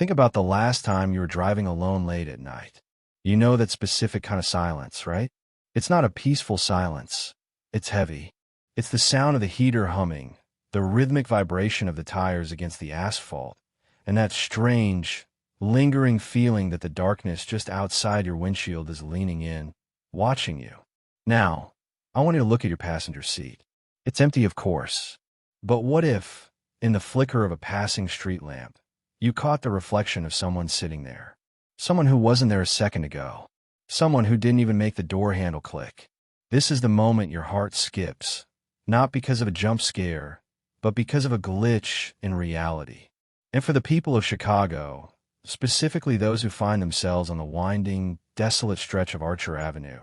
Think about the last time you were driving alone late at night. You know that specific kind of silence, right? It's not a peaceful silence. It's heavy. It's the sound of the heater humming, the rhythmic vibration of the tires against the asphalt, and that strange, lingering feeling that the darkness just outside your windshield is leaning in, watching you. Now, I want you to look at your passenger seat. It's empty, of course. But what if, in the flicker of a passing street lamp, you caught the reflection of someone sitting there? Someone who wasn't there a second ago. Someone who didn't even make the door handle click. This is the moment your heart skips, not because of a jump scare, but because of a glitch in reality. And for the people of Chicago, specifically those who find themselves on the winding, desolate stretch of Archer Avenue,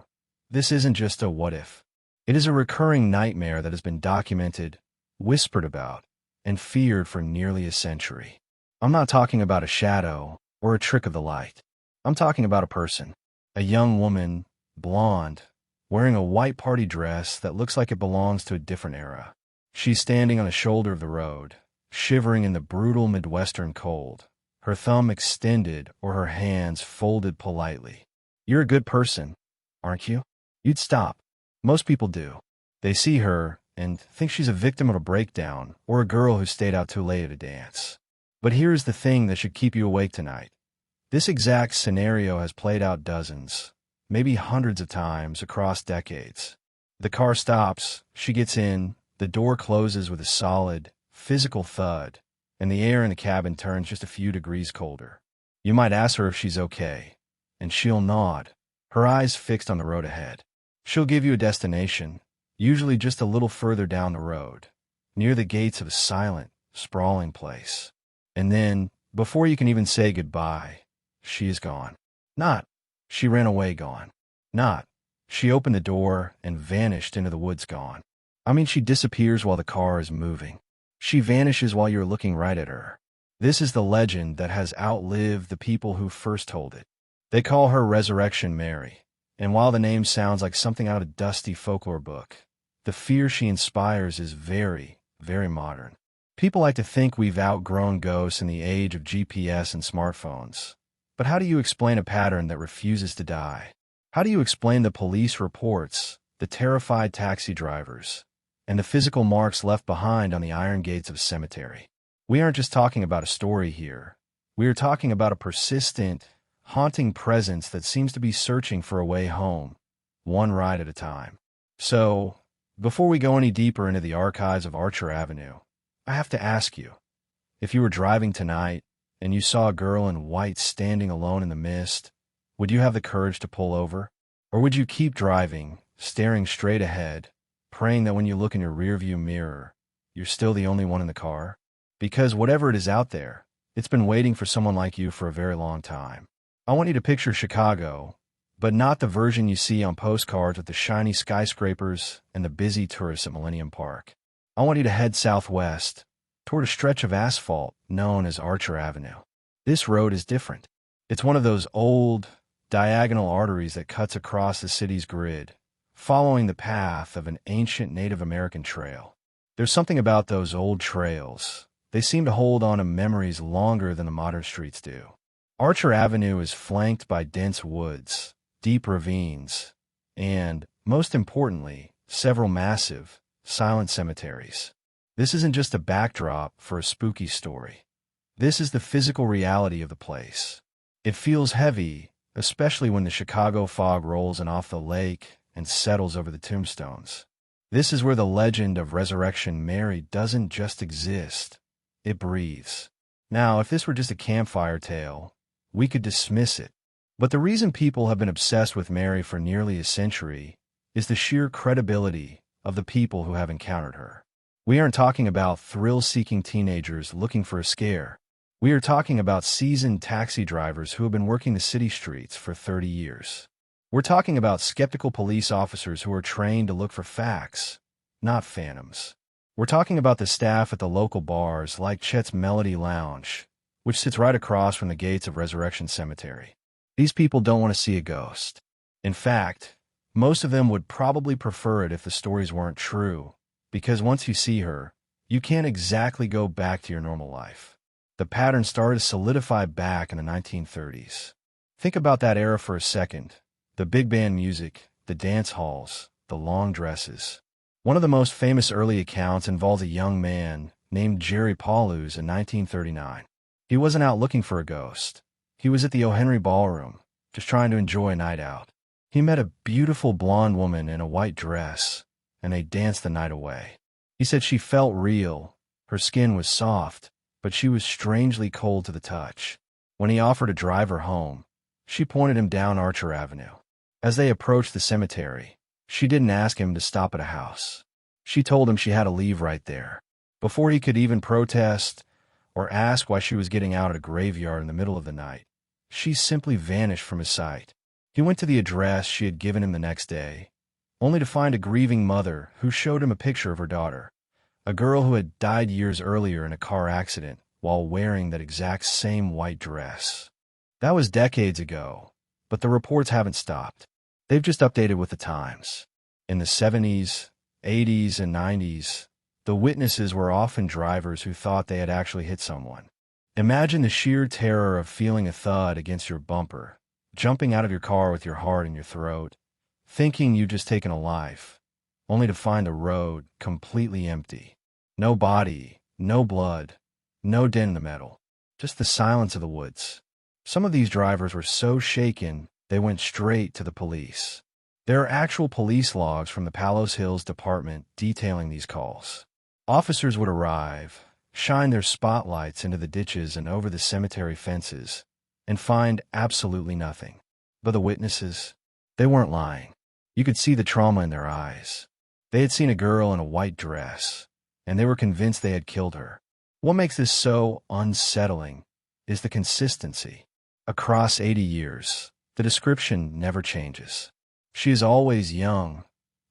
this isn't just a what if. It is a recurring nightmare that has been documented, whispered about, and feared for nearly a century. I'm not talking about a shadow or a trick of the light. I'm talking about a person, a young woman, blonde, wearing a white party dress that looks like it belongs to a different era. She's standing on the shoulder of the road, shivering in the brutal Midwestern cold, her thumb extended or her hands folded politely. You're a good person, aren't you? You'd stop. Most people do. They see her and think she's a victim of a breakdown or a girl who stayed out too late at a dance. But here's the thing that should keep you awake tonight. This exact scenario has played out dozens, maybe hundreds of times across decades. The car stops, she gets in, the door closes with a solid, physical thud, and the air in the cabin turns just a few degrees colder. You might ask her if she's okay, and she'll nod, her eyes fixed on the road ahead. She'll give you a destination, usually just a little further down the road, near the gates of a silent, sprawling place. And then, before you can even say goodbye, she is gone. Not, she ran away gone. Not, she opened the door and vanished into the woods gone. I mean, she disappears while the car is moving. She vanishes while you're looking right at her. This is the legend that has outlived the people who first told it. They call her Resurrection Mary, and while the name sounds like something out of a dusty folklore book, the fear she inspires is very, very modern. People like to think we've outgrown ghosts in the age of GPS and smartphones. But how do you explain a pattern that refuses to die? How do you explain the police reports, the terrified taxi drivers, and the physical marks left behind on the iron gates of a cemetery? We aren't just talking about a story here. We are talking about a persistent, haunting presence that seems to be searching for a way home, one ride at a time. So, before we go any deeper into the archives of Archer Avenue, I have to ask you, if you were driving tonight and you saw a girl in white standing alone in the mist, would you have the courage to pull over? Or would you keep driving, staring straight ahead, praying that when you look in your rearview mirror, you're still the only one in the car? Because whatever it is out there, it's been waiting for someone like you for a very long time. I want you to picture Chicago, but not the version you see on postcards with the shiny skyscrapers and the busy tourists at Millennium Park. I want you to head southwest, toward a stretch of asphalt known as Archer Avenue. This road is different. It's one of those old, diagonal arteries that cuts across the city's grid, following the path of an ancient Native American trail. There's something about those old trails. They seem to hold on to memories longer than the modern streets do. Archer Avenue is flanked by dense woods, deep ravines, and, most importantly, several massive, silent cemeteries. This isn't just a backdrop for a spooky story. This is the physical reality of the place. It feels heavy, especially when the Chicago fog rolls in off the lake and settles over the tombstones. This is where the legend of Resurrection Mary doesn't just exist, it breathes. Now, if this were just a campfire tale, we could dismiss it. But the reason people have been obsessed with Mary for nearly a century is the sheer credibility of the people who have encountered her. We aren't talking about thrill-seeking teenagers looking for a scare. We are talking about seasoned taxi drivers who have been working the city streets for 30 years. We're talking about skeptical police officers who are trained to look for facts, not phantoms. We're talking about the staff at the local bars like Chet's Melody Lounge, which sits right across from the gates of Ressurrection Cemetery. These people don't want to see a ghost. In fact, most of them would probably prefer it if the stories weren't true, because once you see her, you can't exactly go back to your normal life. The pattern started to solidify back in the 1930s. Think about that era for a second. The big band music, the dance halls, the long dresses. One of the most famous early accounts involves a young man named Jerry Paulus in 1939. He wasn't out looking for a ghost. He was at the O. Henry Ballroom, just trying to enjoy a night out. He met a beautiful blonde woman in a white dress, and they danced the night away. He said she felt real. Her skin was soft, but she was strangely cold to the touch. When he offered to drive her home, she pointed him down Archer Avenue. As they approached the cemetery, she didn't ask him to stop at a house. She told him she had to leave right there. Before he could even protest or ask why she was getting out at a graveyard in the middle of the night, she simply vanished from his sight. He went to the address she had given him the next day, only to find a grieving mother who showed him a picture of her daughter, a girl who had died years earlier in a car accident while wearing that exact same white dress. That was decades ago, but the reports haven't stopped. They've just updated with the times. In the 70s, 80s, and 90s, the witnesses were often drivers who thought they had actually hit someone. Imagine the sheer terror of feeling a thud against your bumper, jumping out of your car with your heart in your throat, thinking you'd just taken a life, only to find the road completely empty. No body, no blood, no dent in the metal, just the silence of the woods. Some of these drivers were so shaken, they went straight to the police. There are actual police logs from the Palos Hills Department detailing these calls. Officers would arrive, shine their spotlights into the ditches and over the cemetery fences, and find absolutely nothing. But the witnesses, they weren't lying. You could see the trauma in their eyes. They had seen a girl in a white dress, and they were convinced they had killed her. What makes this so unsettling is the consistency. Across 80 years, the description never changes. She is always young,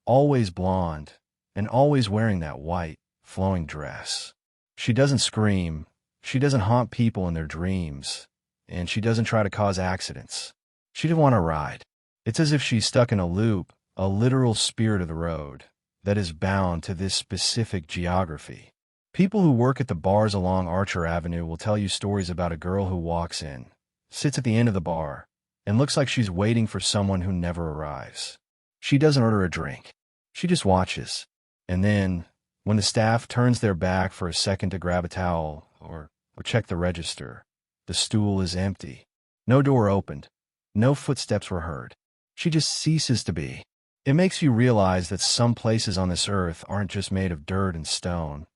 always blonde, and always wearing that white, flowing dress. She doesn't scream, she doesn't haunt people in their dreams, and she doesn't try to cause accidents. She didn't want to ride. It's as if she's stuck in a loop, a literal spirit of the road that is bound to this specific geography. People who work at the bars along Archer Avenue will tell you stories about a girl who walks in, sits at the end of the bar, and looks like she's waiting for someone who never arrives. She doesn't order a drink. She just watches. And then, when the staff turns their back for a second to grab a towel or check the register, the stool is empty. No door opened. No footsteps were heard. She just ceases to be. It makes you realize that some places on this earth aren't just made of dirt and stone.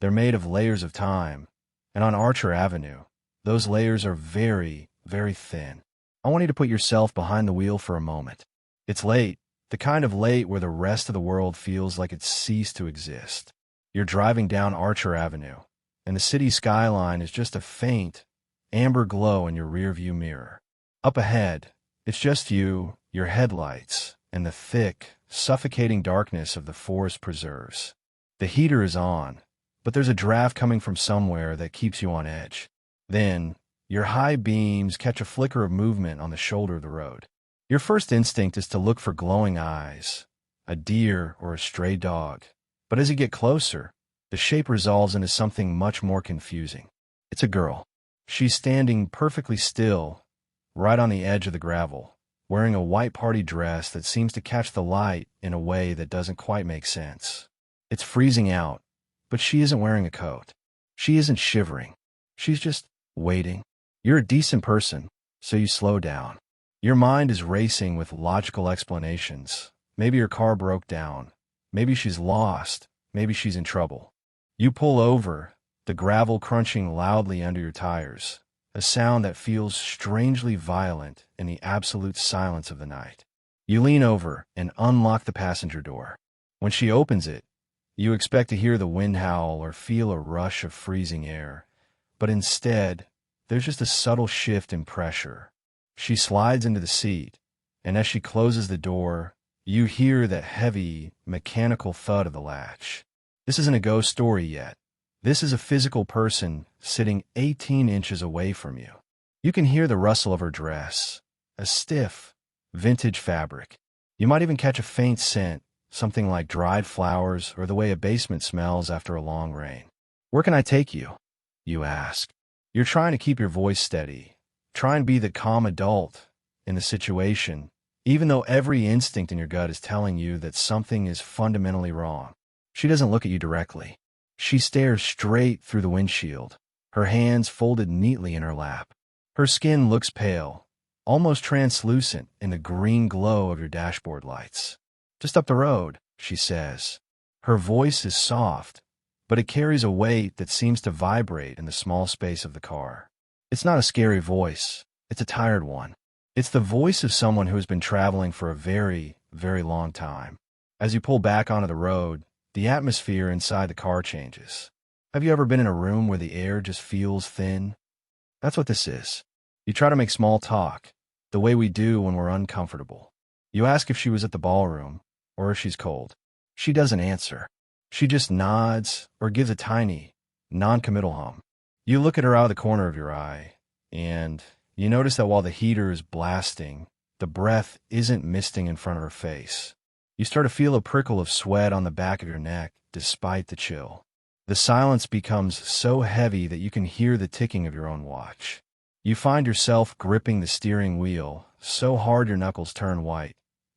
They're made of layers of time. And on Archer Avenue, those layers are very, very thin. I want you to put yourself behind the wheel for a moment. It's late, the kind of late where the rest of the world feels like it's ceased to exist. You're driving down Archer Avenue, and the city skyline is just a faint, amber glow in your rearview mirror. Up ahead, it's just you, your headlights, and the thick, suffocating darkness of the forest preserves. The heater is on, but there's a draft coming from somewhere that keeps you on edge. Then, your high beams catch a flicker of movement on the shoulder of the road. Your first instinct is to look for glowing eyes, a deer or a stray dog. But as you get closer, the shape resolves into something much more confusing. It's a girl. She's standing perfectly still, right on the edge of the gravel, wearing a white party dress that seems to catch the light in a way that doesn't quite make sense. It's freezing out, but she isn't wearing a coat. She isn't shivering. She's just waiting. You're a decent person, so you slow down. Your mind is racing with logical explanations. Maybe her car broke down. Maybe she's lost. Maybe she's in trouble. You pull over, the gravel crunching loudly under your tires, a sound that feels strangely violent in the absolute silence of the night. You lean over and unlock the passenger door. When she opens it, you expect to hear the wind howl or feel a rush of freezing air, but instead, there's just a subtle shift in pressure. She slides into the seat, and as she closes the door, you hear the heavy, mechanical thud of the latch. This isn't a ghost story yet. This is a physical person sitting 18 inches away from you. You can hear the rustle of her dress, a stiff, vintage fabric. You might even catch a faint scent, something like dried flowers or the way a basement smells after a long rain. "Where can I take you?" you ask. You're trying to keep your voice steady, trying to be the calm adult in the situation, even though every instinct in your gut is telling you that something is fundamentally wrong. She doesn't look at you directly. She stares straight through the windshield, her hands folded neatly in her lap. Her skin looks pale, almost translucent in the green glow of your dashboard lights. "Just up the road," she says. Her voice is soft, but it carries a weight that seems to vibrate in the small space of the car. It's not a scary voice. It's a tired one. It's the voice of someone who has been traveling for a very, very long time. As you pull back onto the road, the atmosphere inside the car changes. Have you ever been in a room where the air just feels thin? That's what this is. You try to make small talk, the way we do when we're uncomfortable. You ask if she was at the ballroom, or if she's cold. She doesn't answer. She just nods or gives a tiny, non-committal hum. You look at her out of the corner of your eye, and you notice that while the heater is blasting, the breath isn't misting in front of her face. You start to feel a prickle of sweat on the back of your neck, despite the chill. The silence becomes so heavy that you can hear the ticking of your own watch. You find yourself gripping the steering wheel so hard your knuckles turn white,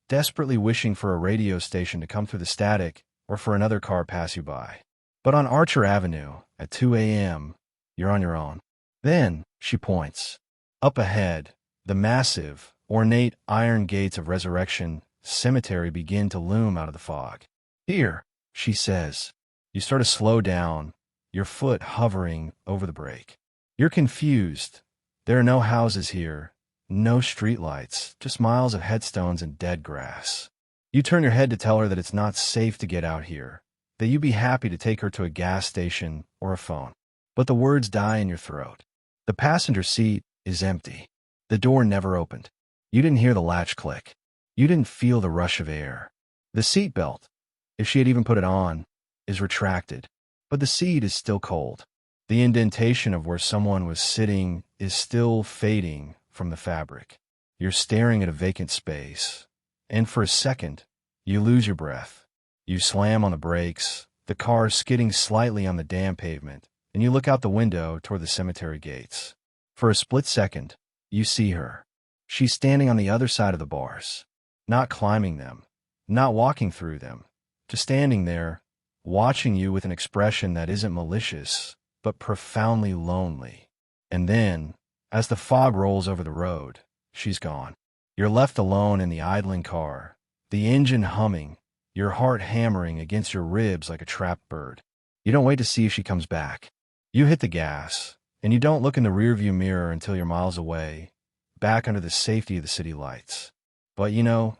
desperately wishing for a radio station to come through the static or for another car pass you by. But on Archer Avenue, at 2 a.m., you're on your own. Then, she points. Up ahead, the massive, ornate iron gates of Ressurrection Cemetery begin to loom out of the fog. "Here," she says. You start to slow down, your foot hovering over the brake. You're confused. There are no houses here, no streetlights, just miles of headstones and dead grass. You turn your head to tell her that it's not safe to get out here, that you'd be happy to take her to a gas station or a phone. But the words die in your throat. The passenger seat is empty. The door never opened. You didn't hear the latch click. You didn't feel the rush of air. The seat belt, if she had even put it on, is retracted, but the seat is still cold. The indentation of where someone was sitting is still fading from the fabric. You're staring at a vacant space, and for a second, you lose your breath. You slam on the brakes, the car skidding slightly on the damp pavement, and you look out the window toward the cemetery gates. For a split second, you see her. She's standing on the other side of the bars, not climbing them, not walking through them, just standing there, watching you with an expression that isn't malicious, but profoundly lonely. And then, as the fog rolls over the road, she's gone. You're left alone in the idling car, the engine humming, your heart hammering against your ribs like a trapped bird. You don't wait to see if she comes back. You hit the gas, and you don't look in the rearview mirror until you're miles away, back under the safety of the city lights. But you know,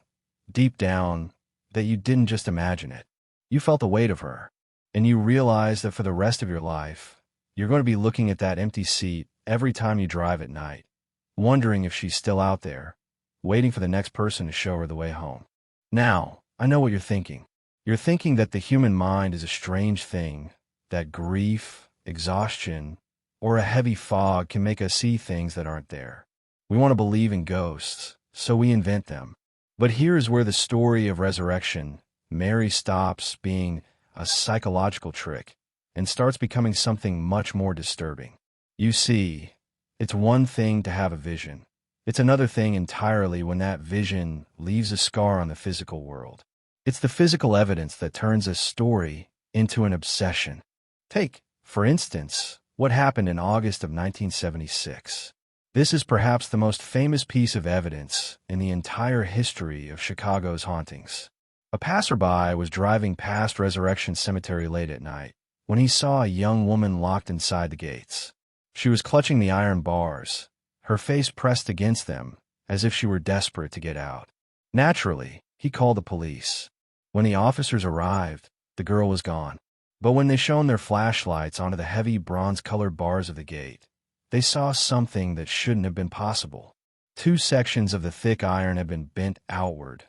deep down, that you didn't just imagine it. You felt the weight of her, and you realize that for the rest of your life, you're going to be looking at that empty seat every time you drive at night, wondering if she's still out there, waiting for the next person to show her the way home. Now, I know what you're thinking. You're thinking that the human mind is a strange thing, that grief, exhaustion, or a heavy fog can make us see things that aren't there. We want to believe in ghosts, so we invent them. But here's where the story of Ressurrection, Mary, stops being a psychological trick and starts becoming something much more disturbing. You see, it's one thing to have a vision. It's another thing entirely when that vision leaves a scar on the physical world. It's the physical evidence that turns a story into an obsession. Take, for instance, what happened in August of 1976. This is perhaps the most famous piece of evidence in the entire history of Chicago's hauntings. A passerby was driving past Ressurrection Cemetery late at night when he saw a young woman locked inside the gates. She was clutching the iron bars, her face pressed against them, as if she were desperate to get out. Naturally, he called the police. When the officers arrived, the girl was gone. But when they shone their flashlights onto the heavy bronze-colored bars of the gate, they saw something that shouldn't have been possible. Two sections of the thick iron had been bent outward,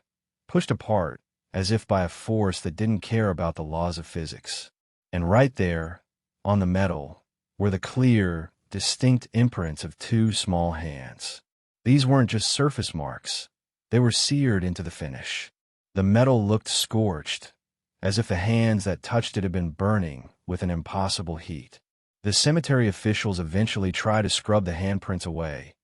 pushed apart, as if by a force that didn't care about the laws of physics. And right there, on the metal, were the clear, distinct imprints of two small hands. These weren't just surface marks. They were seared into the finish. The metal looked scorched, as if the hands that touched it had been burning with an impossible heat. The cemetery officials eventually tried to scrub the handprints away,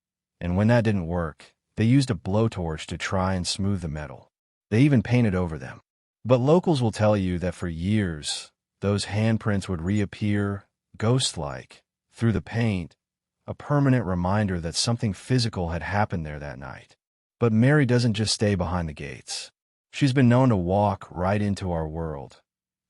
and when that didn't work, they used a blowtorch to try and smooth the metal. They even painted over them. But locals will tell you that for years, those handprints would reappear, ghost-like, through the paint, a permanent reminder that something physical had happened there that night. But Mary doesn't just stay behind the gates. She's been known to walk right into our world,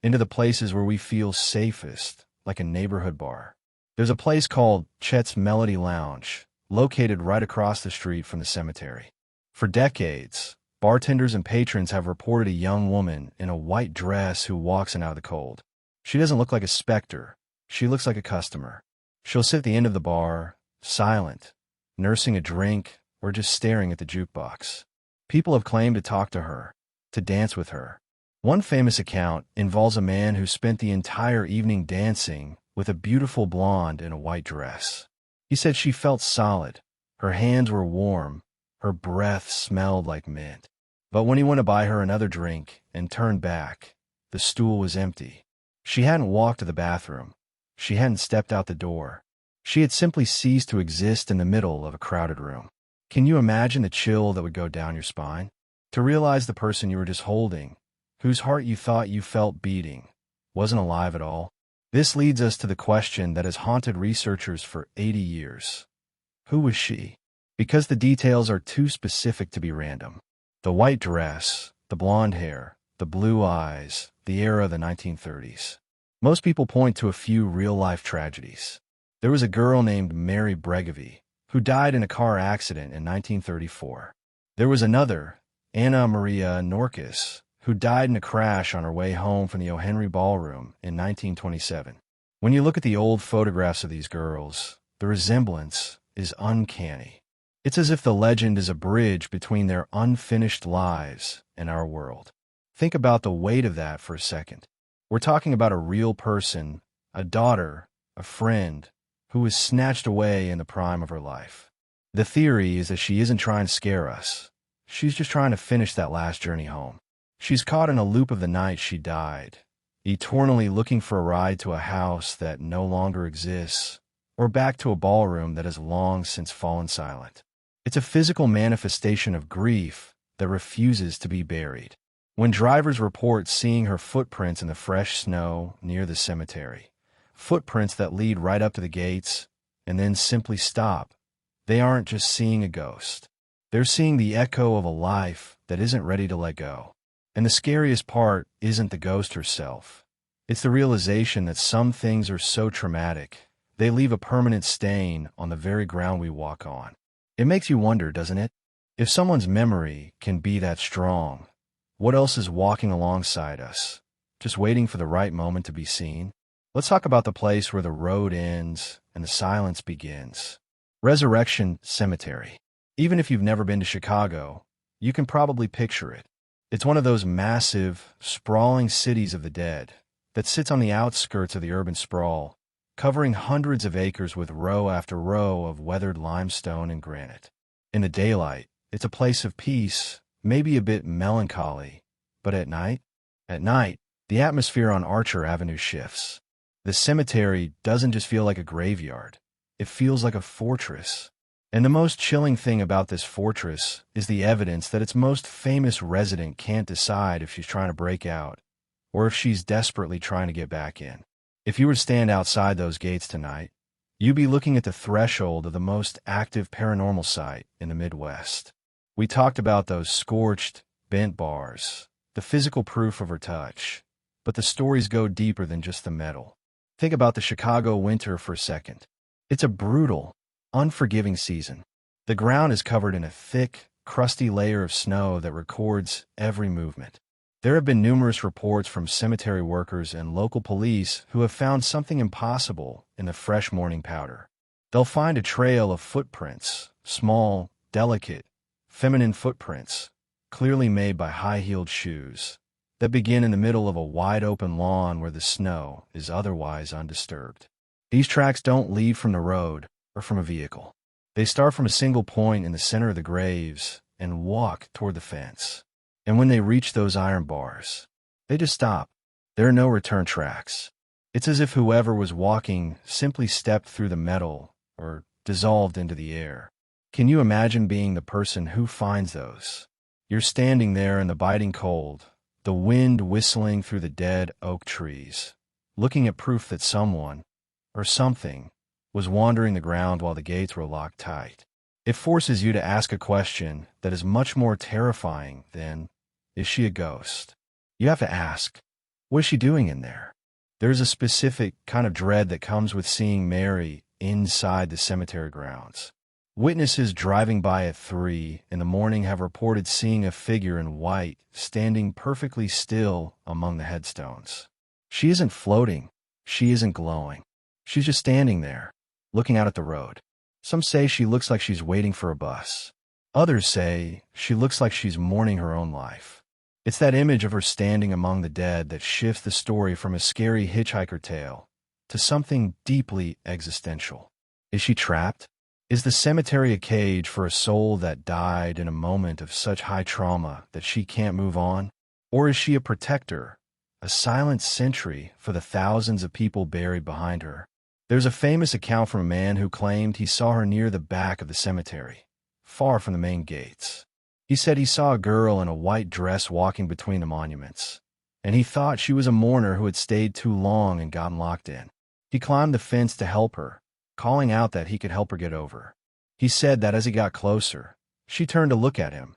into the places where we feel safest, like a neighborhood bar. There's a place called Chet's Melody Lounge, located right across the street from the cemetery. For decades, bartenders and patrons have reported a young woman in a white dress who walks in out of the cold. She doesn't look like a specter. She looks like a customer. She'll sit at the end of the bar, silent, nursing a drink, or just staring at the jukebox. People have claimed to talk to her, to dance with her. One famous account involves a man who spent the entire evening dancing with a beautiful blonde in a white dress. He said she felt solid, her hands were warm, her breath smelled like mint. But when he went to buy her another drink and turned back, the stool was empty. She hadn't walked to the bathroom. She hadn't stepped out the door. She had simply ceased to exist in the middle of a crowded room. Can you imagine the chill that would go down your spine? To realize the person you were just holding, whose heart you thought you felt beating, wasn't alive at all? This leads us to the question that has haunted researchers for 80 years. Who was she? Because the details are too specific to be random. The white dress, the blonde hair, the blue eyes, the era of the 1930s. Most people point to a few real-life tragedies. There was a girl named Mary Bregovy, who died in a car accident in 1934. There was another, Anna Maria Norkus, who died in a crash on her way home from the O. Henry Ballroom in 1927. When you look at the old photographs of these girls, the resemblance is uncanny. It's as if the legend is a bridge between their unfinished lives and our world. Think about the weight of that for a second. We're talking about a real person, a daughter, a friend, who was snatched away in the prime of her life. The theory is that she isn't trying to scare us. She's just trying to finish that last journey home. She's caught in a loop of the night she died, eternally looking for a ride to a house that no longer exists, or back to a ballroom that has long since fallen silent. It's a physical manifestation of grief that refuses to be buried. When drivers report seeing her footprints in the fresh snow near the cemetery, footprints that lead right up to the gates and then simply stop, they aren't just seeing a ghost. They're seeing the echo of a life that isn't ready to let go. And the scariest part isn't the ghost herself. It's the realization that some things are so traumatic, they leave a permanent stain on the very ground we walk on. It makes you wonder, doesn't it? If someone's memory can be that strong, what else is walking alongside us, just waiting for the right moment to be seen? Let's talk about the place where the road ends and the silence begins. Ressurrection Cemetery. Even if you've never been to Chicago, you can probably picture it. It's one of those massive, sprawling cities of the dead that sits on the outskirts of the urban sprawl, covering hundreds of acres with row after row of weathered limestone and granite. In the daylight, it's a place of peace, maybe a bit melancholy, but at night, the atmosphere on Archer Avenue shifts. The cemetery doesn't just feel like a graveyard, it feels like a fortress. And the most chilling thing about this fortress is the evidence that its most famous resident can't decide if she's trying to break out or if she's desperately trying to get back in. If you were to stand outside those gates tonight, you'd be looking at the threshold of the most active paranormal site in the Midwest. We talked about those scorched, bent bars, the physical proof of her touch, but the stories go deeper than just the metal. Think about the Chicago winter for a second. It's a brutal, unforgiving season. The ground is covered in a thick, crusty layer of snow that records every movement. There have been numerous reports from cemetery workers and local police who have found something impossible in the fresh morning powder. They'll find a trail of footprints, small, delicate, feminine footprints, clearly made by high-heeled shoes, that begin in the middle of a wide-open lawn where the snow is otherwise undisturbed. These tracks don't lead from the road or from a vehicle. They start from a single point in the center of the graves and walk toward the fence. And when they reach those iron bars, they just stop. There are no return tracks. It's as if whoever was walking simply stepped through the metal or dissolved into the air. Can you imagine being the person who finds those? You're standing there in the biting cold, the wind whistling through the dead oak trees, looking at proof that someone, or something, was wandering the ground while the gates were locked tight. It forces you to ask a question that is much more terrifying than, is she a ghost? You have to ask, what is she doing in there? There's a specific kind of dread that comes with seeing Mary inside the cemetery grounds. Witnesses driving by at 3 in the morning have reported seeing a figure in white standing perfectly still among the headstones. She isn't floating. She isn't glowing. She's just standing there, looking out at the road. Some say she looks like she's waiting for a bus. Others say she looks like she's mourning her own life. It's that image of her standing among the dead that shifts the story from a scary hitchhiker tale to something deeply existential. Is she trapped? Is the cemetery a cage for a soul that died in a moment of such high trauma that she can't move on? Or is she a protector, a silent sentry for the thousands of people buried behind her? There's a famous account from a man who claimed he saw her near the back of the cemetery, far from the main gates. He said he saw a girl in a white dress walking between the monuments, and he thought she was a mourner who had stayed too long and gotten locked in. He climbed the fence to help her, calling out that he could help her get over. He said that as he got closer, she turned to look at him,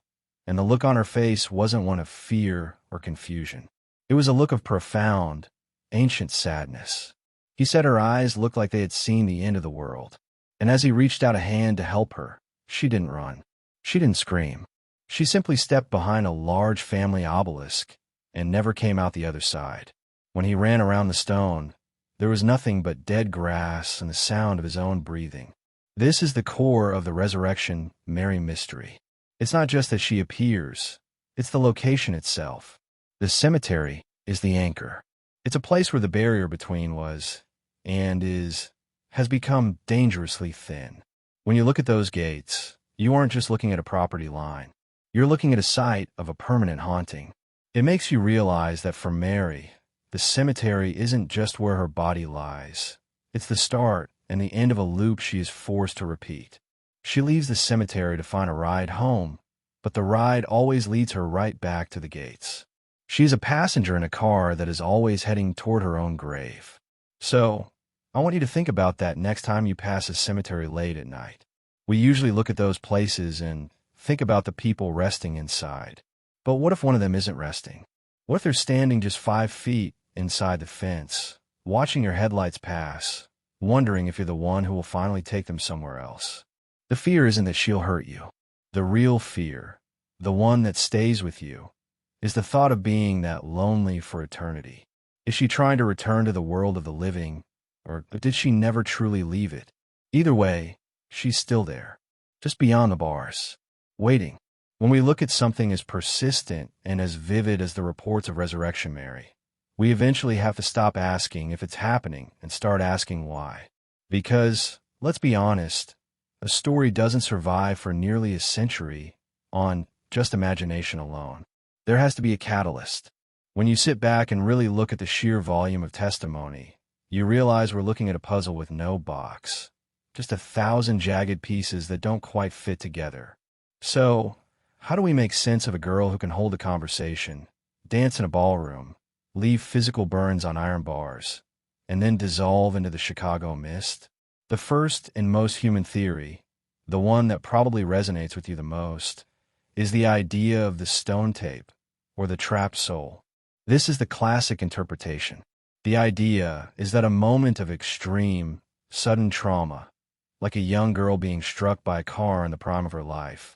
and the look on her face wasn't one of fear or confusion. It was a look of profound, ancient sadness. He said her eyes looked like they had seen the end of the world, and as he reached out a hand to help her, she didn't run. She didn't scream. She simply stepped behind a large family obelisk and never came out the other side. When he ran around the stone, there was nothing but dead grass and the sound of his own breathing. This is the core of the Resurrection Mary mystery. It's not just that she appears, it's the location itself. The cemetery is the anchor. It's a place where the barrier between was, and is, has become dangerously thin. When you look at those gates, you aren't just looking at a property line. You're looking at a site of a permanent haunting. It makes you realize that for Mary, the cemetery isn't just where her body lies. It's the start and the end of a loop she is forced to repeat. She leaves the cemetery to find a ride home, but the ride always leads her right back to the gates. She's a passenger in a car that is always heading toward her own grave. So, I want you to think about that next time you pass a cemetery late at night. We usually look at those places and think about the people resting inside. But what if one of them isn't resting? What if they're standing just 5 feet inside the fence, watching your headlights pass, wondering if you're the one who will finally take them somewhere else? The fear isn't that she'll hurt you. The real fear, the one that stays with you, is the thought of being that lonely for eternity. Is she trying to return to the world of the living, or did she never truly leave it? Either way, she's still there, just beyond the bars, waiting. When we look at something as persistent and as vivid as the reports of Resurrection Mary, we eventually have to stop asking if it's happening and start asking why. Because, let's be honest, a story doesn't survive for nearly a century on just imagination alone. There has to be a catalyst. When you sit back and really look at the sheer volume of testimony, you realize we're looking at a puzzle with no box, just 1,000 jagged pieces that don't quite fit together. So, how do we make sense of a girl who can hold a conversation, dance in a ballroom, leave physical burns on iron bars, and then dissolve into the Chicago mist? The first and most human theory, the one that probably resonates with you the most, is the idea of the stone tape, or the trapped soul. This is the classic interpretation. The idea is that a moment of extreme, sudden trauma, like a young girl being struck by a car in the prime of her life,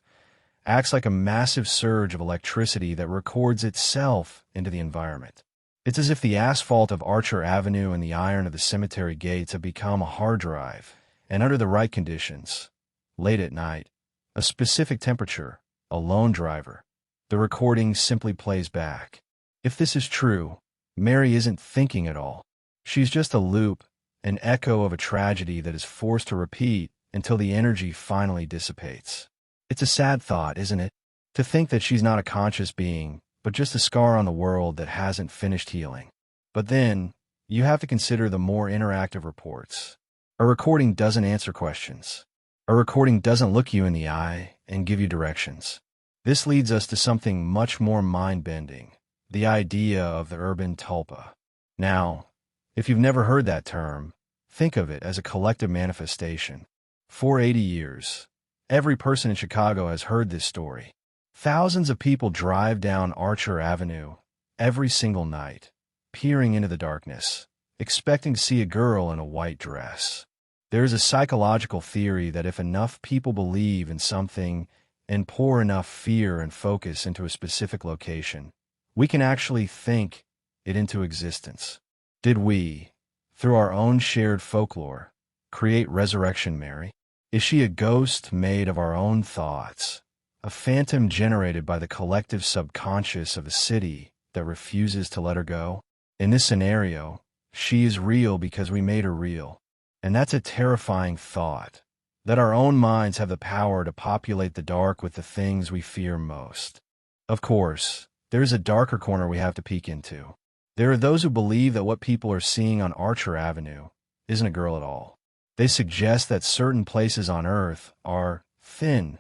acts like a massive surge of electricity that records itself into the environment. It's as if the asphalt of Archer Avenue and the iron of the cemetery gates have become a hard drive, and under the right conditions, late at night, a specific temperature, a lone driver, the recording simply plays back. If this is true, Mary isn't thinking at all. She's just a loop, an echo of a tragedy that is forced to repeat until the energy finally dissipates. It's a sad thought, isn't it? To think that she's not a conscious being, but just a scar on the world that hasn't finished healing. But then, you have to consider the more interactive reports. A recording doesn't answer questions. A recording doesn't look you in the eye and give you directions. This leads us to something much more mind-bending, the idea of the urban tulpa. Now, if you've never heard that term, think of it as a collective manifestation. For 80 years, every person in Chicago has heard this story. Thousands of people drive down Archer Avenue every single night, peering into the darkness, expecting to see a girl in a white dress. There is a psychological theory that if enough people believe in something and pour enough fear and focus into a specific location, we can actually think it into existence. Did we, through our own shared folklore, create Resurrection Mary? Is she a ghost made of our own thoughts, a phantom generated by the collective subconscious of a city that refuses to let her go? In this scenario, she is real because we made her real. And that's a terrifying thought, that our own minds have the power to populate the dark with the things we fear most. Of course, there is a darker corner we have to peek into. There are those who believe that what people are seeing on Archer Avenue isn't a girl at all. They suggest that certain places on Earth are thin,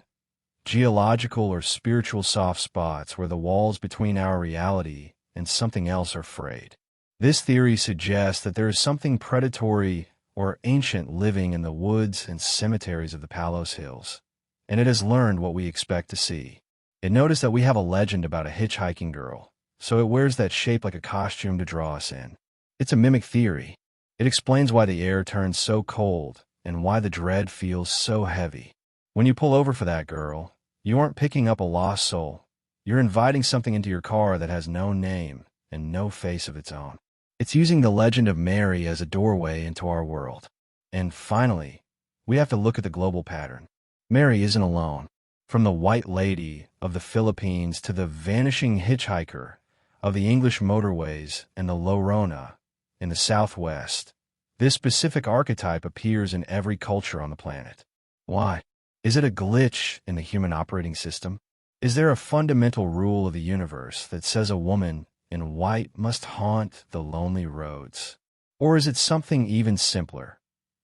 geological or spiritual soft spots where the walls between our reality and something else are frayed. This theory suggests that there is something predatory or ancient living in the woods and cemeteries of the Palos Hills, and it has learned what we expect to see. It noticed that we have a legend about a hitchhiking girl, so it wears that shape like a costume to draw us in. It's a mimic theory. It explains why the air turns so cold and why the dread feels so heavy. When you pull over for that girl, you aren't picking up a lost soul. You're inviting something into your car that has no name and no face of its own. It's using the legend of Mary as a doorway into our world. And finally, we have to look at the global pattern. Mary isn't alone. From the White Lady of the Philippines to the vanishing hitchhiker of the English motorways and the Llorona in the Southwest, this specific archetype appears in every culture on the planet. Why? Is it a glitch in the human operating system? Is there a fundamental rule of the universe that says a woman in white must haunt the lonely roads? Or is it something even simpler?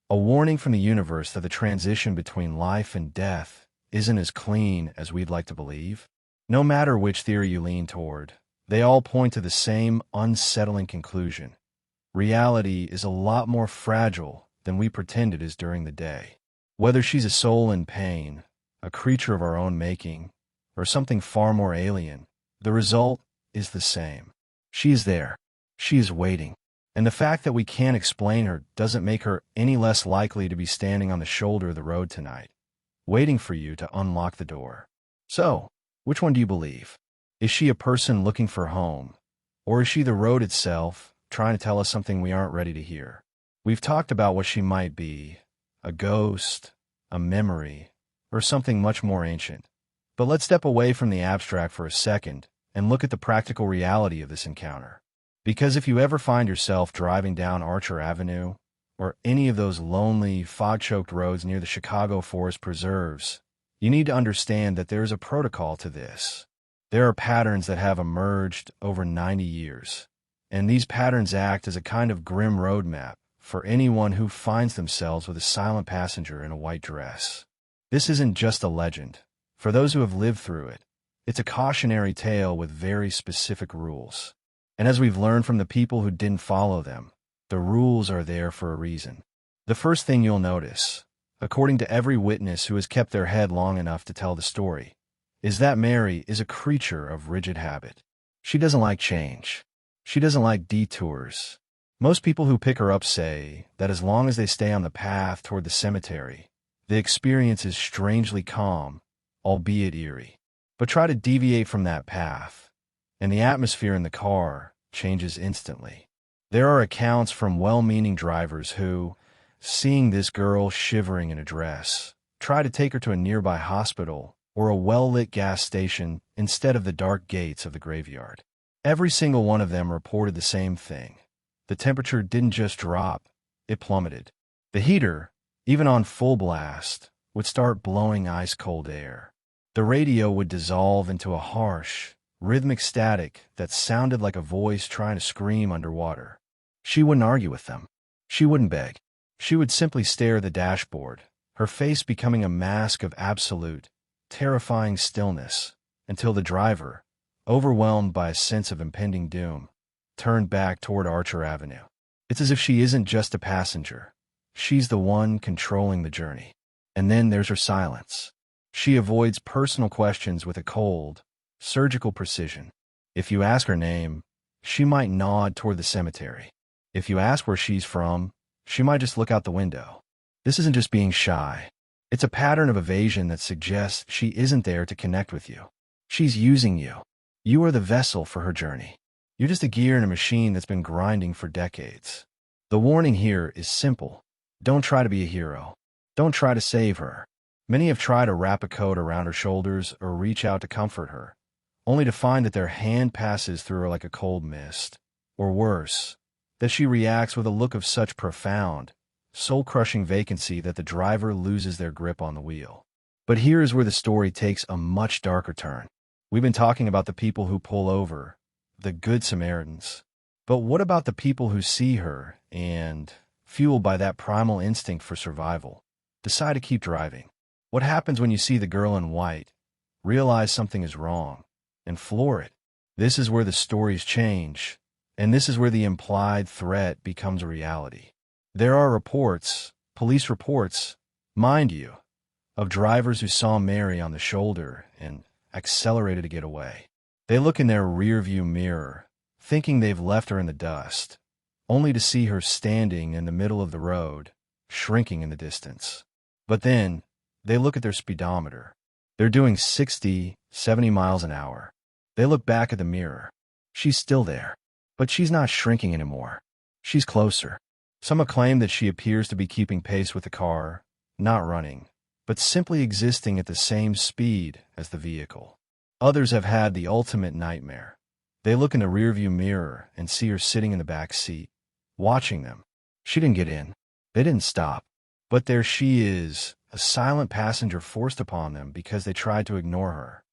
A warning from the universe that the transition between life and death isn't as clean as we'd like to believe? No matter which theory you lean toward, they all point to the same unsettling conclusion. Reality is a lot more fragile than we pretend it is during the day. Whether she's a soul in pain, a creature of our own making, or something far more alien, the result is the same. She is there. She is waiting. And the fact that we can't explain her doesn't make her any less likely to be standing on the shoulder of the road tonight, waiting for you to unlock the door. So, which one do you believe? Is she a person looking for home? Or is she the road itself, trying to tell us something we aren't ready to hear? We've talked about what she might be, a ghost, a memory, or something much more ancient. But let's step away from the abstract for a second and look at the practical reality of this encounter. Because if you ever find yourself driving down Archer Avenue, or any of those lonely, fog-choked roads near the Chicago Forest Preserves, you need to understand that there is a protocol to this. There are patterns that have emerged over 90 years, and these patterns act as a kind of grim roadmap for anyone who finds themselves with a silent passenger in a white dress. This isn't just a legend. For those who have lived through it, it's a cautionary tale with very specific rules. And as we've learned from the people who didn't follow them, the rules are there for a reason. The first thing you'll notice, according to every witness who has kept their head long enough to tell the story, is that Mary is a creature of rigid habit. She doesn't like change. She doesn't like detours. Most people who pick her up say that as long as they stay on the path toward the cemetery, the experience is strangely calm, albeit eerie. But try to deviate from that path, and the atmosphere in the car changes instantly. There are accounts from well-meaning drivers who, seeing this girl shivering in a dress, try to take her to a nearby hospital or a well-lit gas station instead of the dark gates of the graveyard. Every single one of them reported the same thing. The temperature didn't just drop, it plummeted. The heater, even on full blast, would start blowing ice-cold air. The radio would dissolve into a harsh, rhythmic static that sounded like a voice trying to scream underwater. She wouldn't argue with them. She wouldn't beg. She would simply stare at the dashboard, her face becoming a mask of absolute, terrifying stillness, until the driver, overwhelmed by a sense of impending doom, turned back toward Archer Avenue. It's as if she isn't just a passenger. She's the one controlling the journey. And then there's her silence. She avoids personal questions with a cold, surgical precision. If you ask her name, she might nod toward the cemetery. If you ask where she's from, she might just look out the window. This isn't just being shy. It's a pattern of evasion that suggests she isn't there to connect with you. She's using you. You are the vessel for her journey. You're just a gear in a machine that's been grinding for decades. The warning here is simple. Don't try to be a hero. Don't try to save her. Many have tried to wrap a coat around her shoulders or reach out to comfort her, only to find that their hand passes through her like a cold mist. Or worse, that she reacts with a look of such profound, soul-crushing vacancy that the driver loses their grip on the wheel. But here is where the story takes a much darker turn. We've been talking about the people who pull over, the Good Samaritans. But what about the people who see her and, fueled by that primal instinct for survival, decide to keep driving? What happens when you see the girl in white, realize something is wrong, and floor it? This is where the stories change, and this is where the implied threat becomes a reality. There are reports, police reports, mind you, of drivers who saw Mary on the shoulder and accelerated to get away. They look in their rearview mirror, thinking they've left her in the dust, only to see her standing in the middle of the road, shrinking in the distance. But then, they look at their speedometer. They're doing 60, 70 miles an hour. They look back at the mirror. She's still there, but she's not shrinking anymore. She's closer. Some have claimed that she appears to be keeping pace with the car, not running, but simply existing at the same speed as the vehicle. Others have had the ultimate nightmare. They look in the rearview mirror and see her sitting in the back seat, watching them. She didn't get in. They didn't stop. But there she is, a silent passenger forced upon them because they tried to ignore her.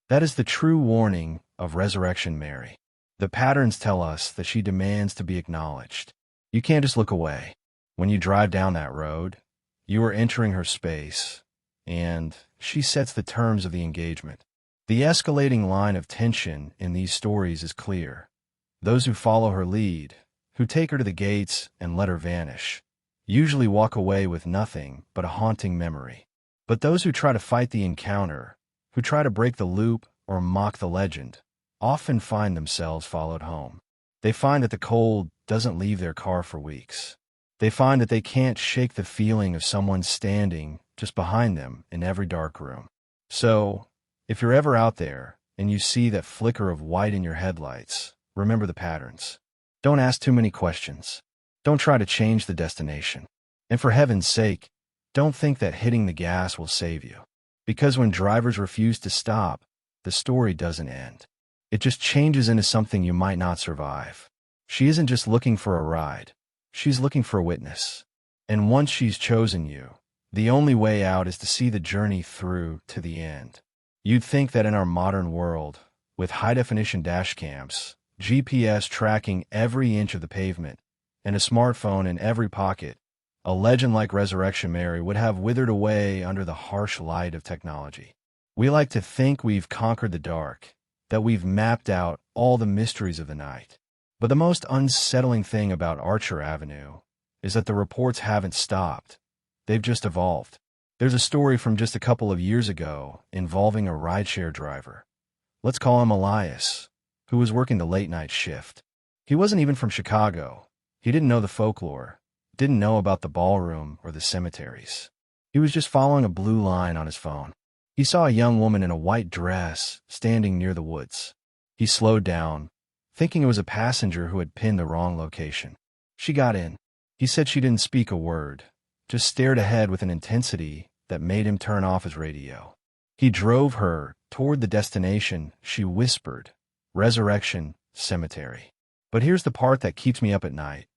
That is the true warning of Resurrection Mary. The patterns tell us that she demands to be acknowledged. You can't just look away. When you drive down that road, you are entering her space, and she sets the terms of the engagement. The escalating line of tension in these stories is clear. Those who follow her lead, who take her to the gates and let her vanish, usually walk away with nothing but a haunting memory. But those who try to fight the encounter, who try to break the loop or mock the legend, often find themselves followed home. They find that the cold doesn't leave their car for weeks. They find that they can't shake the feeling of someone standing just behind them in every dark room. So, if you're ever out there and you see that flicker of white in your headlights, remember the patterns. Don't ask too many questions. Don't try to change the destination. And for heaven's sake, don't think that hitting the gas will save you. Because when drivers refuse to stop, the story doesn't end. It just changes into something you might not survive. She isn't just looking for a ride. She's looking for a witness. And once she's chosen you, the only way out is to see the journey through to the end. You'd think that in our modern world, with high-definition dash cams, GPS tracking every inch of the pavement, and a smartphone in every pocket, a legend like Resurrection Mary would have withered away under the harsh light of technology. We like to think we've conquered the dark, that we've mapped out all the mysteries of the night. But the most unsettling thing about Archer Avenue is that the reports haven't stopped. They've just evolved. There's a story from just a couple of years ago involving a rideshare driver. Let's call him Elias, who was working the late-night shift. He wasn't even from Chicago. He didn't know the folklore, didn't know about the ballroom or the cemeteries. He was just following a blue line on his phone. He saw a young woman in a white dress standing near the woods. He slowed down, thinking it was a passenger who had pinned the wrong location. She got in. He said she didn't speak a word, just stared ahead with an intensity that made him turn off his radio. He drove her toward the destination. She whispered, "Resurrection Cemetery." But here's the part that keeps me up at night.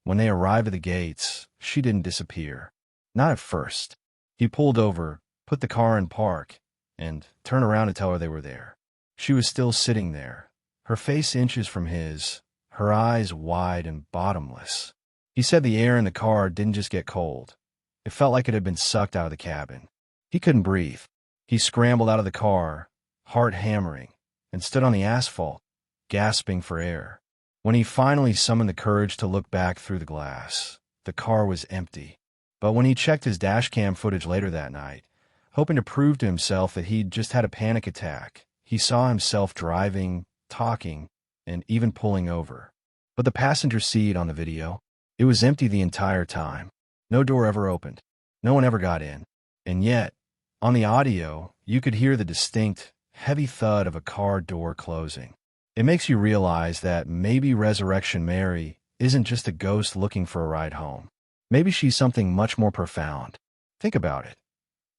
When they arrived at the gates, she didn't disappear. Not at first. He pulled over, put the car in park, and turned around to tell her they were there. She was still sitting there, her face inches from his, her eyes wide and bottomless. He said the air in the car didn't just get cold. It felt like it had been sucked out of the cabin. He couldn't breathe. He scrambled out of the car, heart hammering, and stood on the asphalt, gasping for air. When he finally summoned the courage to look back through the glass, the car was empty. But when he checked his dashcam footage later that night, hoping to prove to himself that he'd just had a panic attack, he saw himself driving, talking, and even pulling over. But the passenger seat on the video, it was empty the entire time. No door ever opened. No one ever got in. And yet, on the audio, you could hear the distinct, heavy thud of a car door closing. It makes you realize that maybe Resurrection Mary isn't just a ghost looking for a ride home. Maybe she's something much more profound. Think about it.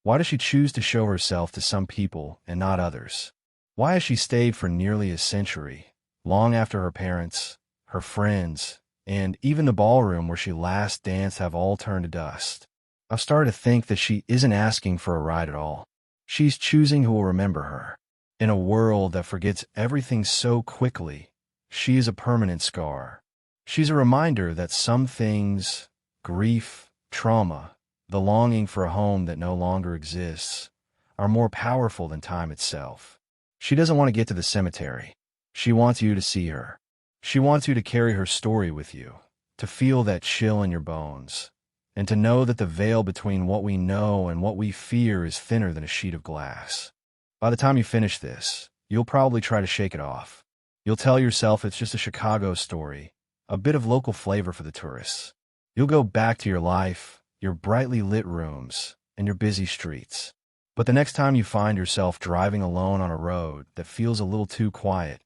Why does she choose to show herself to some people and not others? Why has she stayed for nearly a century, long after her parents, her friends, and even the ballroom where she last danced have all turned to dust? I've started to think that she isn't asking for a ride at all. She's choosing who will remember her. In a world that forgets everything so quickly, she is a permanent scar. She's a reminder that some things, grief, trauma, the longing for a home that no longer exists, are more powerful than time itself. She doesn't want to get to the cemetery. She wants you to see her. She wants you to carry her story with you, to feel that chill in your bones, and to know that the veil between what we know and what we fear is thinner than a sheet of glass. By the time you finish this, you'll probably try to shake it off. You'll tell yourself it's just a Chicago story, a bit of local flavor for the tourists. You'll go back to your life, your brightly lit rooms, and your busy streets. But the next time you find yourself driving alone on a road that feels a little too quiet,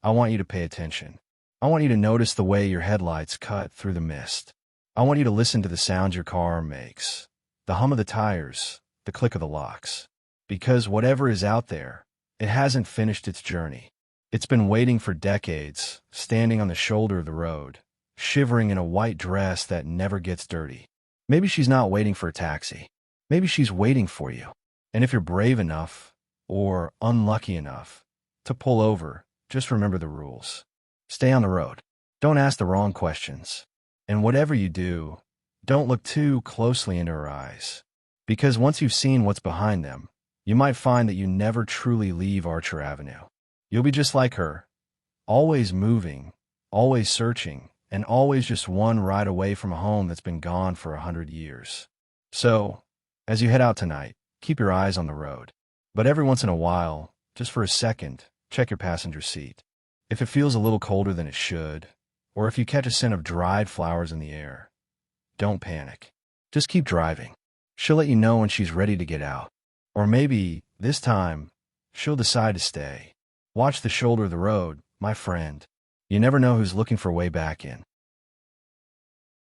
I want you to pay attention. I want you to notice the way your headlights cut through the mist. I want you to listen to the sounds your car makes, the hum of the tires, the click of the locks. Because whatever is out there, it hasn't finished its journey. It's been waiting for decades, standing on the shoulder of the road, shivering in a white dress that never gets dirty. Maybe she's not waiting for a taxi. Maybe she's waiting for you. And if you're brave enough, or unlucky enough, to pull over, just remember the rules. Stay on the road. Don't ask the wrong questions. And whatever you do, don't look too closely into her eyes. Because once you've seen what's behind them, you might find that you never truly leave Archer Avenue. You'll be just like her, always moving, always searching, and always just one ride away from a home that's been gone for 100 years. So, as you head out tonight, keep your eyes on the road. But every once in a while, just for a second, check your passenger seat. If it feels a little colder than it should, or if you catch a scent of dried flowers in the air, don't panic. Just keep driving. She'll let you know when she's ready to get out. Or maybe, this time, she'll decide to stay. Watch the shoulder of the road, my friend. You never know who's looking for a way back in.